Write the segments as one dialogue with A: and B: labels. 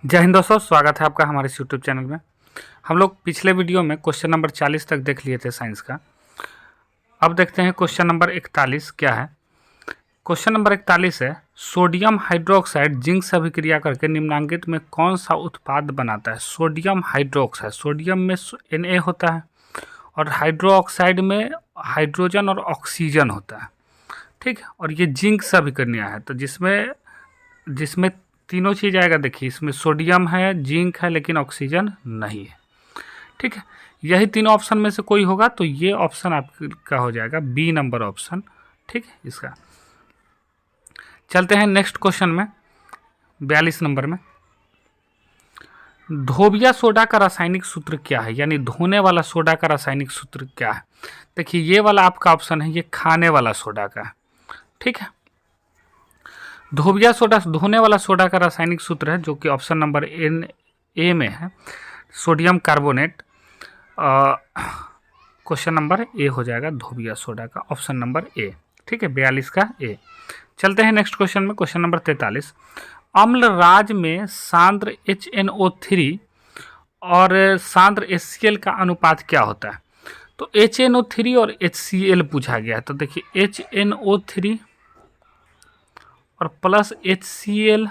A: जय हिंद दोस्तों, स्वागत है आपका हमारे इस यूट्यूब चैनल में। हम लोग पिछले वीडियो में क्वेश्चन नंबर 40 तक देख लिए थे साइंस का। अब देखते हैं क्वेश्चन नंबर 41 क्या है। क्वेश्चन नंबर 41 है, सोडियम हाइड्रोक्साइड जिंक से अभिक्रिया करके निम्नांकित में कौन सा उत्पाद बनाता है। सोडियम हाइड्रोक्साइड, सोडियम में Na होता है और हाइड्रोक्साइड में हाइड्रोजन और ऑक्सीजन होता है, ठीक है। और ये जिंक से अभिक्रिया है, तो जिसमें जिसमें तीनों चीज़ आएगा। देखिए, इसमें सोडियम है, जिंक है, लेकिन ऑक्सीजन नहीं है, ठीक है। यही तीनों ऑप्शन में से कोई होगा, तो ये ऑप्शन आपका हो जाएगा बी नंबर ऑप्शन, ठीक है। इसका चलते हैं नेक्स्ट क्वेश्चन में, 42 नंबर में। धोबिया सोडा का रासायनिक सूत्र क्या है, यानी धोने वाला सोडा का रासायनिक सूत्र क्या है। देखिए, ये वाला आपका ऑप्शन है, ये खाने वाला सोडा का है, ठीक है। धोबिया सोडा धोने वाला सोडा का रासायनिक सूत्र है, जो कि ऑप्शन नंबर ए में है, sodium carbonate. Question number A हो जाएगा धोबिया सोडा का, ऑप्शन नंबर ए, ठीक है, 42 का ए। चलते हैं नेक्स्ट क्वेश्चन में, क्वेश्चन नंबर 43। अम्ल राज में सांद्र HNO3 और सांद्र HCl का अनुपात क्या होता है। तो HNO3 और HCl पूछा गया है। तो देखिए, HNO3 और प्लस HCl,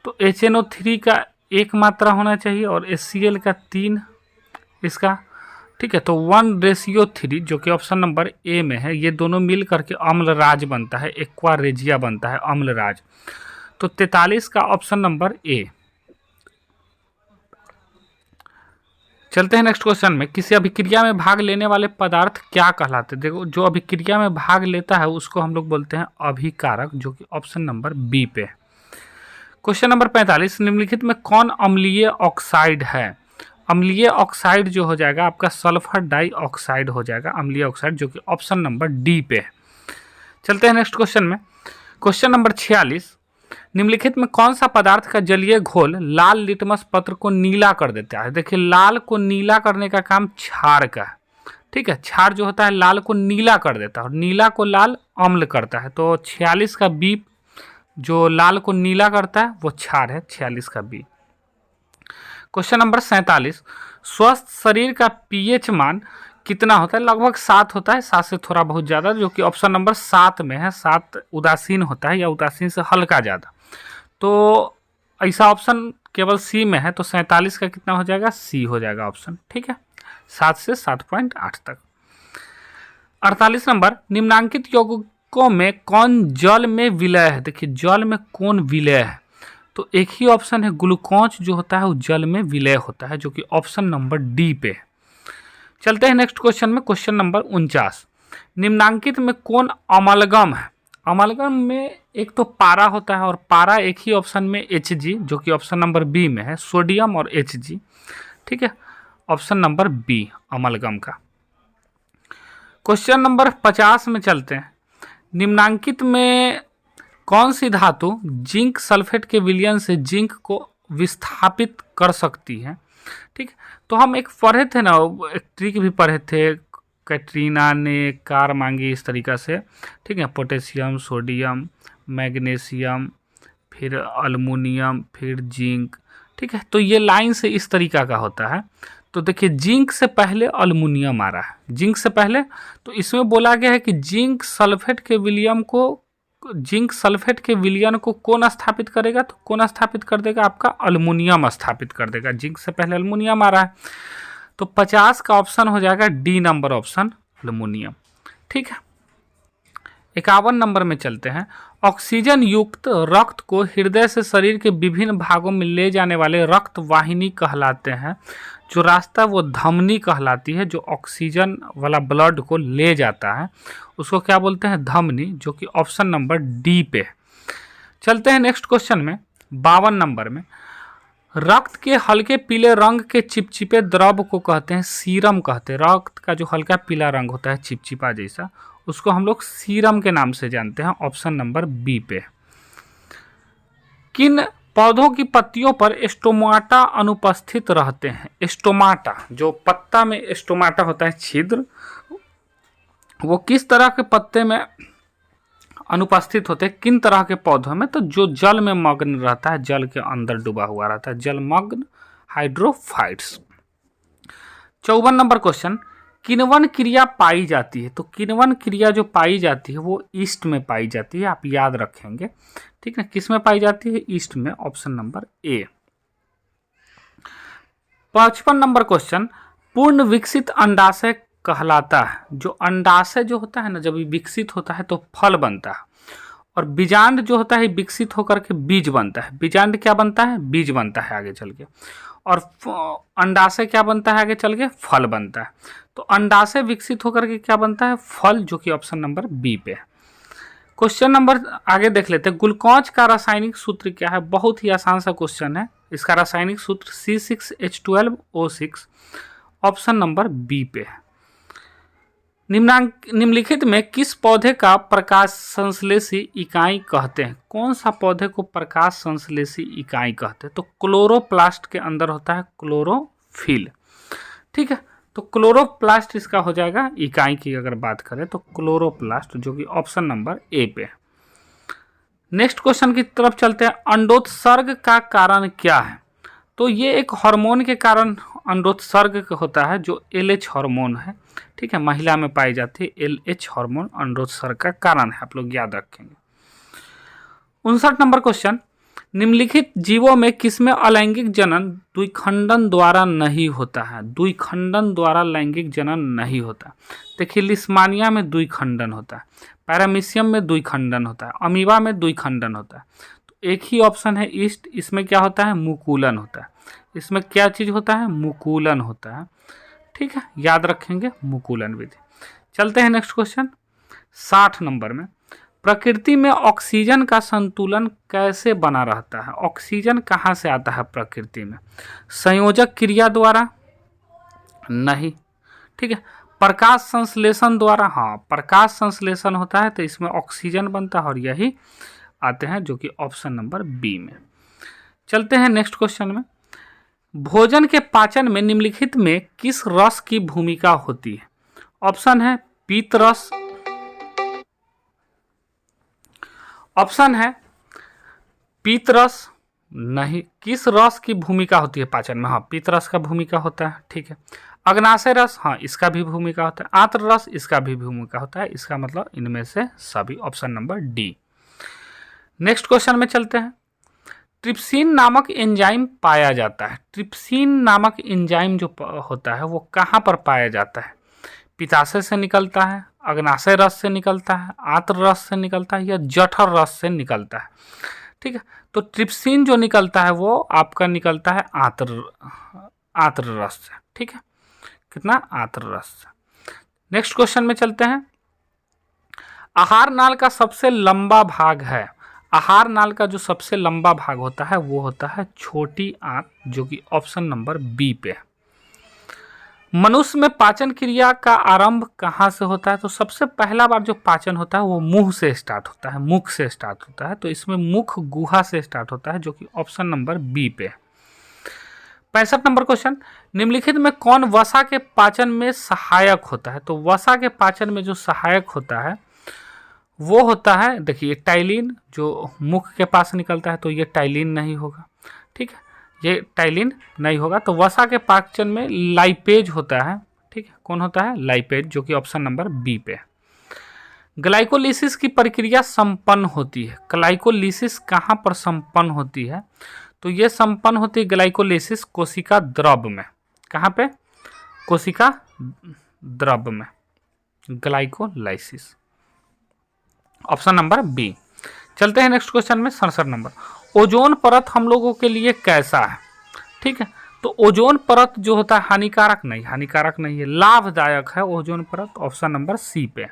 A: तो HNO3 का 1 मात्रा होना चाहिए और HCl का 3 इसका, ठीक है। तो 1:3, जो कि ऑप्शन नंबर ए में है, ये दोनों मिल करके अम्लराज बनता है, एक्वा रेजिया बनता है अम्लराज। तो 43 का ऑप्शन नंबर ए। चलते हैं नेक्स्ट क्वेश्चन में। किसी अभिक्रिया में भाग लेने वाले पदार्थ क्या कहलाते हैं। देखो, जो अभिक्रिया में भाग लेता है उसको हम लोग बोलते हैं अभिकारक, जो कि ऑप्शन नंबर बी पे है। क्वेश्चन नंबर 45, निम्नलिखित में कौन अम्लीय ऑक्साइड है। अम्लीय ऑक्साइड जो हो जाएगा आपका सल्फर डाइऑक्साइड हो जाएगा, अम्लीय ऑक्साइड, जो कि ऑप्शन नंबर डी पे है। चलते हैं नेक्स्ट क्वेश्चन में, क्वेश्चन नंबर 46। निम्नलिखित में कौन सा पदार्थ का जलीय घोल लाल लिटमस पत्र को नीला कर देता है। देखिए, लाल को नीला करने का काम क्षार का है, ठीक है। क्षार जो होता है लाल को नीला कर देता है और नीला को लाल अम्ल करता है। तो 46 का बी, जो लाल को नीला करता है वो क्षार है, 46 का बी। क्वेश्चन नंबर 47, स्वस्थ शरीर का पीएच मान कितना होता है। लगभग 7 होता है, 7 से थोड़ा बहुत ज़्यादा, जो कि ऑप्शन नंबर 7 में है। 7 उदासीन होता है या उदासीन से हल्का ज़्यादा। तो ऐसा ऑप्शन केवल सी में है, तो 47 का कितना हो जाएगा, सी हो जाएगा ऑप्शन, ठीक है, 7 से 7.8 तक। 48 नंबर, निम्नांकित यौगिकों में कौन जल में विलय है। देखिए, जल में कौन विलय है, तो एक ही ऑप्शन है, ग्लूकोज जो होता है वो जल में विलय होता है, जो कि ऑप्शन नंबर डी पे है। चलते हैं नेक्स्ट क्वेश्चन में, क्वेश्चन नंबर 49। निम्नांकित में कौन अमलगम है। अमलगम में एक तो पारा होता है और पारा एक ही ऑप्शन में Hg, जो कि ऑप्शन नंबर बी में है, सोडियम और Hg, ठीक है, ऑप्शन नंबर बी अमलगम का। क्वेश्चन नंबर 50 में चलते हैं। निम्नांकित में कौन सी धातु जिंक सल्फेट के विलयन से जिंक को विस्थापित कर सकती है, ठीक है। तो हम एक पढ़े थे ना, एक ट्रिक भी पढ़े थे, कैटरीना ने कार मांगी इस तरीक़ा से, ठीक है। पोटेशियम, सोडियम, मैग्नीशियम, फिर अल्मुनियम, फिर जिंक, ठीक है। तो ये लाइन से इस तरीक़ा का होता है। तो देखिए, जिंक से पहले अल्मुनियम आ रहा है, जिंक से पहले। तो इसमें बोला गया है कि जिंक सल्फेट के विलयन को कौन स्थापित करेगा, तो कौन स्थापित कर देगा, आपका अल्मुनियम स्थापित कर देगा। जिंक से पहले अल्मुनियम आ रहा है, तो 50 का ऑप्शन हो जाएगा डी नंबर ऑप्शन, अल्मुनियम, ठीक है। 51 नंबर में चलते हैं। ऑक्सीजन युक्त रक्त को हृदय से शरीर के विभिन्न भागों में ले जाने वाले रक्त वाहिनी कहलाते हैं। जो रास्ता वो धमनी कहलाती है, जो ऑक्सीजन वाला ब्लड को ले जाता है उसको क्या बोलते हैं, धमनी, जो कि ऑप्शन नंबर डी पे है। चलते हैं नेक्स्ट क्वेश्चन में, 52 नंबर में। रक्त के हल्के पीले रंग के चिपचिपे द्रव को कहते हैं सीरम कहते हैं। रक्त का जो हल्का पीला रंग होता है चिपचिपा जैसा, उसको हम लोग सीरम के नाम से जानते हैं, ऑप्शन नंबर बी पे। किन पौधों की पत्तियों पर स्टोमाटा अनुपस्थित रहते हैं। स्टोमाटा, जो पत्ता में स्टोमाटा होता है छिद्र, वो किस तरह के पत्ते में अनुपस्थित होते हैं किन तरह के पौधों में? तो जो जल में मग्न रहता है, जल के अंदर डूबा हुआ रहता है, जलमग्न हाइड्रोफाइट्स। 54 नंबर क्वेश्चन, किण्वन क्रिया पाई जाती है? तो किण्वन क्रिया जो पाई जाती है वो ईस्ट में पाई जाती है, आप याद रखेंगे, ठीक है। किस में पाई जाती है? ईस्ट में, option number A. 55 number question, पूर्ण विकसित अंडाशय कहलाता है? जो अंडाशय जो होता है ना, जब विकसित होता है तो फल बनता है, और बीजांड जो होता है विकसित होकर के बीज बनता है। बीजांड क्या बनता है? बीज बनता है आगे चल के, और अंडाशय क्या बनता है आगे चल के? फल बनता है। तो अंडाशय विकसित होकर के क्या बनता है? फल, जो कि ऑप्शन नंबर बी पे है। क्वेश्चन नंबर आगे देख लेते हैं, ग्लूकोज का रासायनिक सूत्र क्या है? बहुत ही आसान सा क्वेश्चन है। इसका रासायनिक सूत्र C6H12O6, ऑप्शन नंबर बी पे है। निम्नलिखित में किस पौधे का प्रकाश संश्लेषी इकाई कहते हैं? कौन सा पौधे को प्रकाश संश्लेषी इकाई कहते हैं? तो क्लोरोप्लास्ट के अंदर होता है क्लोरोफिल, ठीक है। तो क्लोरोप्लास्ट इसका हो जाएगा इकाई की अगर बात करें तो क्लोरोप्लास्ट, जो कि ऑप्शन नंबर ए पे है। नेक्स्ट क्वेश्चन की तरफ चलते हैं, अंडोत्सर्ग का कारण क्या है? तो ये एक हार्मोन के कारण अंडोत्सर्ग होता है, जो LH हार्मोन है, ठीक है, महिला में पाई जाती है। LH हार्मोन अंडोत्सर्ग का कारण है, आप लोग याद रखेंगे। 59 नंबर क्वेश्चन, निम्नलिखित जीवों में किसमें अलैंगिक जनन द्विखंडन द्वारा नहीं होता है? द्विखंडन द्वारा लैंगिक जनन नहीं होता। देखिए, लिस्मानिया में द्विखंडन होता है, पैरामीशियम में द्विखंडन होता है, अमीबा में द्विखंडन होता है। तो एक ही ऑप्शन है ईस्ट, इसमें क्या होता है? मुकुलन होता है। इसमें क्या चीज़ होता है? मुकुलन होता है, ठीक है, याद रखेंगे मुकुलन विधि। चलते हैं नेक्स्ट क्वेश्चन 60 नंबर में, प्रकृति में ऑक्सीजन का संतुलन कैसे बना रहता है? ऑक्सीजन कहाँ से आता है प्रकृति में? संयोजक क्रिया द्वारा? नहीं, ठीक है। प्रकाश संश्लेषण द्वारा? हाँ, प्रकाश संश्लेषण होता है तो इसमें ऑक्सीजन बनता है, और यही आते हैं, जो कि ऑप्शन नंबर बी में। चलते हैं नेक्स्ट क्वेश्चन में, भोजन के पाचन में निम्नलिखित में किस रस की भूमिका होती है? ऑप्शन है पीत रस, ऑप्शन है पीत रस, नहीं। किस रस की भूमिका होती है पाचन में? हाँ, पीत रस का भूमिका होता है, ठीक है। अग्नाशय रस, हाँ, इसका भी भूमिका होता है। आंत्र रस, इसका भी भूमिका होता है। इसका मतलब इनमें से सभी, option number D. Next question में चलते हैं, ट्रिप्सिन नामक एंजाइम पाया जाता है। ट्रिप्सिन नामक एंजाइम जो होता है वो कहाँ पर पाया जाता है? पित्ताशय से निकलता है, अग्नाशय रस से निकलता है, आंत्र रस से निकलता है, या जठर रस से निकलता है, ठीक है। तो ट्रिप्सिन जो निकलता है वो आपका निकलता है आंत्र रस से, ठीक है। कितना? आंत्र रस से। नेक्स्ट क्वेश्चन में चलते हैं, आहार नाल का सबसे लंबा भाग है? आहार नाल का जो सबसे लंबा भाग होता है वो होता है छोटी आंत, जो कि ऑप्शन नंबर बी पे है। मनुष्य में पाचन क्रिया का आरंभ कहाँ से होता है? तो सबसे पहला बार जो पाचन होता है वो मुंह से स्टार्ट होता है, मुख से स्टार्ट होता है। तो इसमें मुख गुहा से स्टार्ट होता है, जो कि ऑप्शन नंबर बी पे है। 65 नंबर क्वेश्चन, निम्नलिखित में कौन वसा के पाचन में सहायक होता है? तो वसा के पाचन में जो सहायक होता है वो होता है, देखिए, टाइलिन, जो मुख के पास निकलता है, तो ये टाइलिन नहीं होगा, ठीक है, ये टाइलिन नहीं होगा। तो वसा के पाचन में लाइपेज होता है, ठीक है। कौन होता है? लाइपेज, जो कि ऑप्शन नंबर बी पे है। ग्लाइकोलिसिस की प्रक्रिया संपन्न होती है। ग्लाइकोलिसिस कहाँ पर संपन्न होती है? तो ये संपन्न होती है ग्लाइकोलिसिस कोशिका द्रव में। कहाँ पे? कोशिका द्रव में ग्लाइकोलाइसिस, ऑप्शन नंबर बी। चलते हैं नेक्स्ट क्वेश्चन में 67 नंबर, ओजोन परत हम लोगों के लिए कैसा है? ठीक है, तो ओजोन परत जो होता है हानिकारक नहीं, हानिकारक नहीं है, लाभदायक है ओजोन परत, ऑप्शन नंबर सी पे।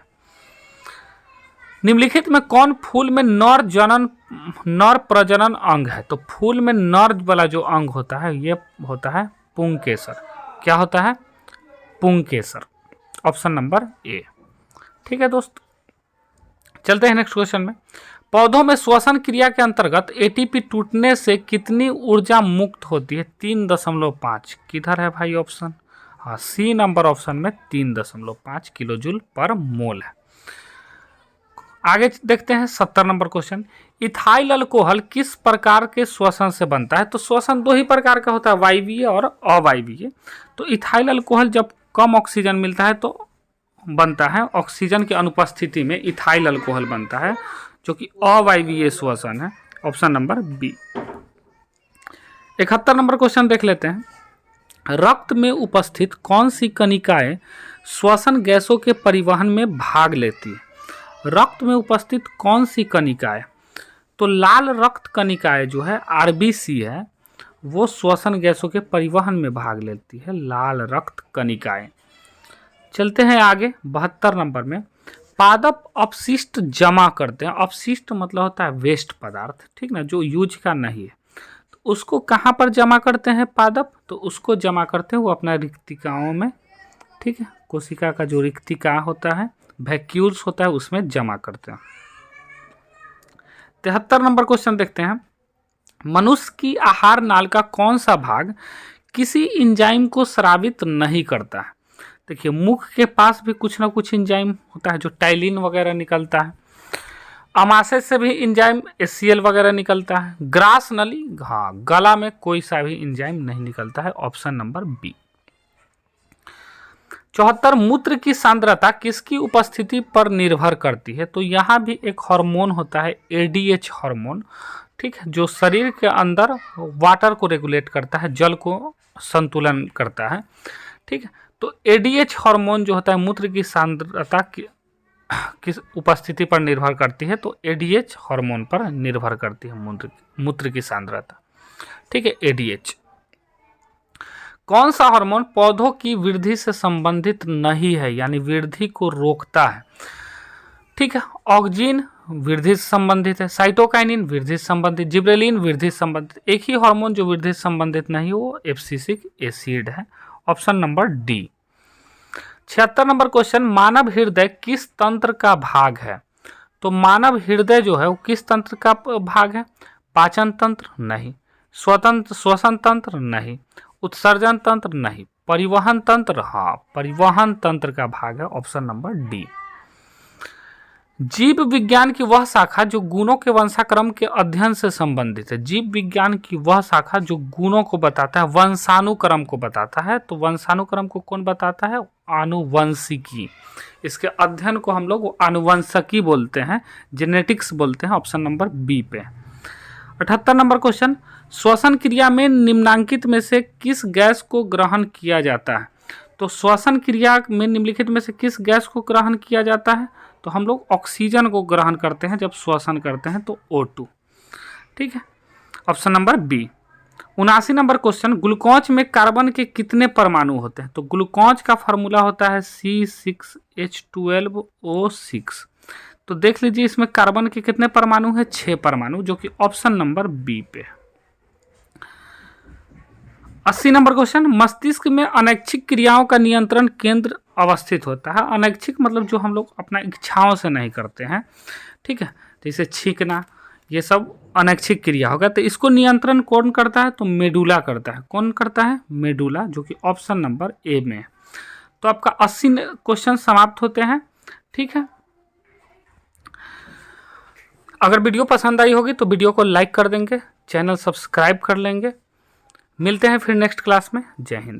A: निम्नलिखित में कौन फूल में नर प्रजनन अंग है? तो फूल में नर वाला जो अंग होता है ये होता है पुंकेसर। क्या होता है? पुंकेसर, ऑप्शन नंबर ए। ठीक है दोस्त, चलते हैं नेक्स्ट क्वेश्चन में। पौधों में श्वसन क्रिया के अंतर्गत एटीपी टूटने से कितनी ऊर्जा मुक्त होती है? 3.5। किधर है भाई ऑप्शन? हाँ, सी नंबर ऑप्शन में 3.5 किलो जूल पर मोल है। आगे देखते हैं 70 नंबर क्वेश्चन। इथाइल अल्कोहल किस प्रकार के श्वसन से बनता है? तो श्वसन दो ही प्रकार का होता है, वायवीय और अवायवीय। तो इथाइल अल्कोहल जब कम ऑक्सीजन मिलता है तो बनता है, ऑक्सीजन की अनुपस्थिति में इथाइल अल्कोहल बनता है, जो कि अवायवीय श्वसन है, option number B. 71 number question देख लेते हैं। रक्त में उपस्थित कौन सी कणिकाएं श्वसन गैसों के परिवहन में भाग लेती है? रक्त में उपस्थित कौन सी कणिकाएं? तो लाल रक्त कणिकाएं जो है आरबीसी है, वो श्वसन गैसों के परिवहन में भाग लेती है, लाल रक्त कणिकाएं। चलते हैं आगे 72 नंबर में। पादप अपशिष्ट जमा करते हैं, अपशिष्ट मतलब होता है वेस्ट पदार्थ, ठीक ना, जो यूज का नहीं है, तो उसको कहाँ पर जमा करते हैं पादप? तो उसको जमा करते हैं वो अपना रिक्तिकाओं में, ठीक है, कोशिका का जो रिक्तिका होता है, वैक्यूल्स होता है, उसमें जमा करते हैं। 73 नंबर क्वेश्चन देखते हैं। मनुष्य की आहार नाल का कौन सा भाग किसी एंजाइम को स्रावित नहीं करता है? देखिए, मुख के पास भी कुछ ना कुछ एंजाइम होता है, जो टाइलिन वगैरह निकलता है। अमाशय से भी एंजाइम एचसीएल वगैरह निकलता है। ग्रास नली, हाँ, गला में कोई सा भी एंजाइम नहीं निकलता है, ऑप्शन नंबर बी। 74 मूत्र की सांद्रता किसकी उपस्थिति पर निर्भर करती है? तो यहाँ भी एक हार्मोन होता है एडीएच हार्मोन, ठीक है, जो शरीर के अंदर वाटर को रेगुलेट करता है, जल को संतुलन करता है, ठीक है। तो एडीएच हार्मोन जो होता है मूत्र की सांद्रता किस उपस्थिति पर निर्भर करती है? तो एडीएच हार्मोन पर निर्भर करती है मूत्र की सांद्रता, ठीक है, एडीएच। कौन सा हार्मोन पौधों की वृद्धि से संबंधित नहीं है, यानी वृद्धि को रोकता है? ठीक है, ऑक्जिन वृद्धि से संबंधित है, साइटोकाइनिन वृद्धि से संबंधित, जिब्रेलिन वृद्धि से संबंधित। एक ही हार्मोन जो वृद्धि से संबंधित नहीं, वो एब्सिसिक एसिड है, option number D. 76 number question. मानव हृदय किस तंत्र का भाग है? तो मानव हृदय जो है वो किस तंत्र का भाग है? पाचन तंत्र नहीं, श्वसन तंत्र नहीं, उत्सर्जन तंत्र नहीं, परिवहन तंत्र, हाँ, परिवहन तंत्र का भाग है, ऑप्शन नंबर डी। जीव विज्ञान की वह शाखा जो गुणों के वंशाक्रम के अध्ययन से संबंधित है। जीव विज्ञान की वह शाखा जो गुणों को बताता है, वंशानुक्रम को बताता है। तो वंशानुक्रम को कौन बताता है? आनुवंशिकी। इसके अध्ययन को हम लोग आनुवंशिकी बोलते हैं, जेनेटिक्स बोलते हैं, ऑप्शन नंबर बी पे। 78 नंबर क्वेश्चन। श्वसन क्रिया में निम्नांकित में से किस गैस को ग्रहण किया जाता है? तो श्वसन क्रिया में निम्नलिखित में से किस गैस को ग्रहण किया जाता है? तो हम लोग ऑक्सीजन को ग्रहण करते हैं जब श्वसन करते हैं, तो O2, ठीक है, option number B. 79 number question. Glucose में कार्बन के कितने परमाणु होते हैं? तो ग्लूकोज का फार्मूला होता है C6H12O6। तो देख लीजिए इसमें कार्बन के कितने परमाणु हैं? 6 परमाणु, जो कि ऑप्शन नंबर बी पे। 80 नंबर क्वेश्चन। मस्तिष्क में अनैच्छिक क्रियाओं का नियंत्रण केंद्र अवस्थित होता है। अनैच्छिक मतलब जो हम लोग अपना इच्छाओं से नहीं करते हैं, ठीक है, जैसे छींकना, ये सब अनैच्छिक क्रिया होगा। तो इसको नियंत्रण कौन करता है? तो मेडुला करता है। कौन करता है? मेडुला, जो कि ऑप्शन नंबर ए में है। तो आपका 80 क्वेश्चन समाप्त होते हैं, ठीक है। अगर वीडियो पसंद आई होगी तो वीडियो को लाइक कर देंगे, चैनल सब्सक्राइब कर लेंगे। मिलते हैं फिर नेक्स्ट क्लास में। जय हिंद।